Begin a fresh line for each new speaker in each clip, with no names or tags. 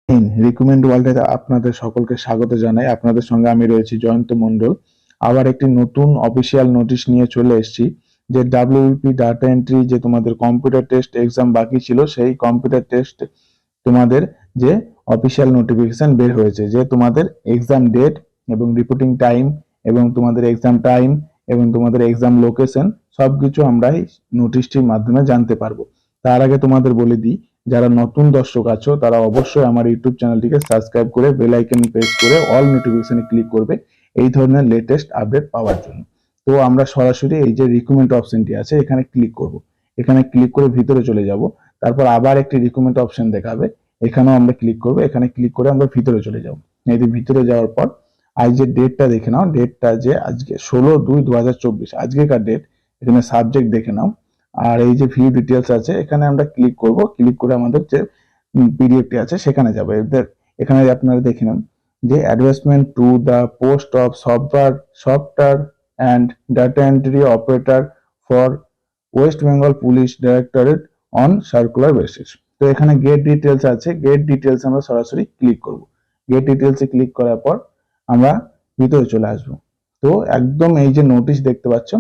Recruitment ওয়ার্ল্ডে আপনাদের সকলকে স্বাগত জানাই। আপনাদের সঙ্গে আমি রয়েছি জয়ন্ত মণ্ডল। আবার একটি নতুন অফিসিয়াল নোটিশ নিয়ে চলে এসেছি যে ডাব্লিউপি ডাটা এন্ট্রি যে তোমাদের কম্পিউটার টেস্ট এক্সাম বাকি ছিল, সেই কম্পিউটার টেস্ট তোমাদের যে অফিসিয়াল নোটিফিকেশন বের হয়েছে যে তোমাদের এক্সাম ডেট এবং রিপোর্টিং টাইম এবং তোমাদের এক্সাম টাইম এবং তোমাদের এক্সাম লোকেশন সবকিছু আমরা এই নোটিশটির মাধ্যমে জানতে পারবো। তার আগে তোমাদের বলে দিই, যারা নতুন দর্শক আছো তারা অবশ্যই আমার ইউটিউব চ্যানেলটিকে সাবস্ক্রাইব করে বেল আইকন প্রেস করে অল নোটিফিকেশনে ক্লিক করবে এই ধরনের লেটেস্ট আপডেট পাওয়ার জন্য। তো আমরা সরাসরি এই যে রিক্রুটমেন্ট অপশনটি আছে এখানে ক্লিক করব। এখানে ক্লিক করে ভিতরে চলে যাব। তারপর আবার একটি রিক্রুটমেন্ট অপশন দেখাবে, এখানেও আমরা ক্লিক করব। এখানে ক্লিক করে আমরা ভিতরে চলে যাব। এই যে ভিতরে যাওয়ার পর আজ যে ডেটটা দেখে নাও, ডেটটা যে আজকে 16/2/2024 আজকেকার ডেট। এখানে সাবজেক্ট দেখে নাও। আর এই যে ভিউ ডিটেলস আছে এখানে আমরা ক্লিক করব। ক্লিক করে আমাদের যে পিডিএফটি আছে সেখানে যাবে। এখানে আপনারা দেখে নেন যে advertisement to the post of software and data entry operator for West Bengal police directorate on circular basis. তো এখানে গেট ডিটেলস আছে, গেট ডিটেলস আমরা সরাসরি ক্লিক করব। গেট ডিটেলসে ক্লিক করার পর আমরা ভিতরে চলে আসব। তো একদম এই যে নোটিশ দেখতে পাচ্ছ,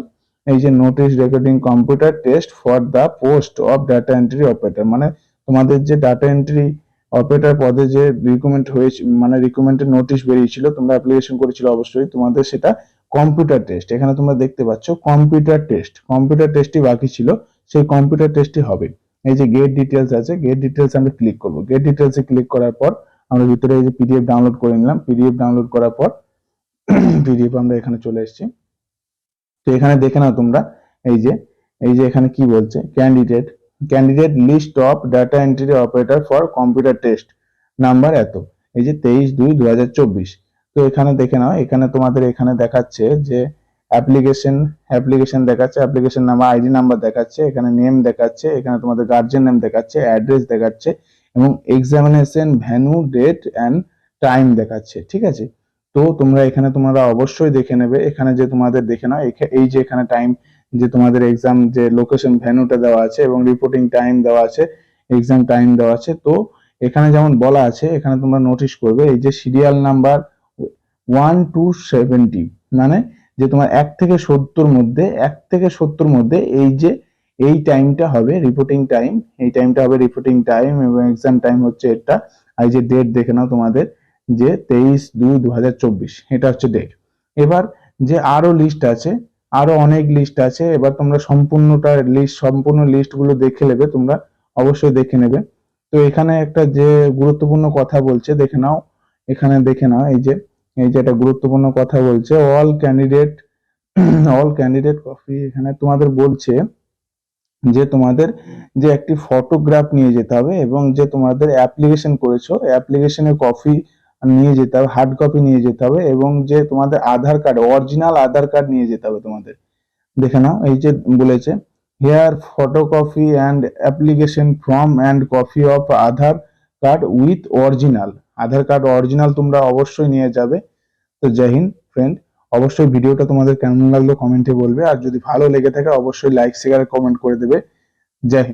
এই যে notice recording computer test for the post of data entry operator, মানে তোমাদের যে ডাটা এন্ট্রি অপারেটর পদে যে রিক্রুটমেন্ট হয়েছে, মানে রিক্রুটমেন্টের নোটিশ বেরিয়েছিল, তোমরা অ্যাপ্লিকেশন করেছিল অবশ্যই, তোমাদের সেটা কম্পিউটার টেস্ট। এখানে তোমরা দেখতে পাচ্ছ কম্পিউটার টেস্ট, কম্পিউটার টেস্টই বাকি ছিল, সেই কম্পিউটার টেস্টই হবে। এই যে গেট ডিটেলস আছে, গেট ডিটেলস আমরা ক্লিক করব। গেট ডিটেলসে ক্লিক করার পর আমরা ভিতরে এই যে পিডিএফ ডাউনলোড করে নিলাম। পিডিএফ ডাউনলোড করার পর পিডিএফ আমরা এখানে চলে এসেছি। তো এখানে দেখে নাও তোমরা এই যে এখানে কি বলছে, candidate list of data entry operator for computer test number এত, এই যে 23/2/2024। তো এখানে দেখে নাও, এখানে তোমাদের এখানে দেখাচ্ছে যে অ্যাপ্লিকেশন দেখাচ্ছে, অ্যাপ্লিকেশন নাম্বার, আইডি নাম্বার দেখাচ্ছে, এখানে নেম দেখাচ্ছে, এখানে তোমাদের গার্জিয়ান নেম দেখাচ্ছে, অ্যাড্রেস দেখাচ্ছে এবং examination venue, date and time দেখাচ্ছে। ঠিক আছে, তো তোমরা অবশ্যই দেখে নেবে। এখানে যে তোমাদের দেখে নাও, এই যে এখানে টাইম যে তোমাদের এক্সাম যে লোকেশন ভেন্যুটা দেওয়া আছে এবং রিপোর্টিং টাইম দেওয়া আছে, এক্সাম টাইম দেওয়া আছে। তো এখানে যেমন বলা আছে, এখানে তোমরা নোটিশ করবে এই যে সিরিয়াল নাম্বার 1 to 70, মানে যে তোমার 1 থেকে 70 মধ্যে এই যে এই টাইমটা হবে রিপোর্টিং টাইম, এই টাইমটা হবে রিপোর্টিং টাইম এবং এক্সাম টাইম হচ্ছে এটা। আর যে ডেট দেখে নাও তোমাদের যে 23/2/2024, এটা হচ্ছে ডেট। এবার যে আরো লিস্ট আছে, আরো অনেক লিস্ট আছে, এবার তোমরা সম্পূর্ণ লিস্ট গুলো দেখে নেবে, তোমরা অবশ্যই দেখে নেবে। তো এখানে একটা যে গুরুত্বপূর্ণ কথা বলছে দেখে নাও, এখানে দেখে নাও এই যে একটা গুরুত্বপূর্ণ কথা বলছে অল ক্যান্ডিডেট কপি। এখানে তোমাদের বলছে যে তোমাদের যে একটি ফটোগ্রাফ নিয়ে যেতে হবে এবং যে তোমাদের অ্যাপ্লিকেশন করেছো অ্যাপ্লিকেশনের কপি নিয়ে যেতে হবে, হার্ড কপি নিয়ে যেতে হবে এবং যে তোমাদের Aadhaar card, original Aadhaar card নিয়ে যেতে হবে তোমাদের। দেখে নাও এই যে বলেছে here photocopy and application form and copy of Aadhaar card with original, Aadhaar card original তোমরা অবশ্যই নিয়ে যাবে। তো জয় হিন্দ ফ্রেন্ড, অবশ্যই ভিডিওটা তোমাদের কেমন লাগলো কমেন্টে বলবে, আর যদি ভালো লেগে থাকে অবশ্যই লাইক শেয়ার কমেন্ট করে দেবে। জয় হিন্দ।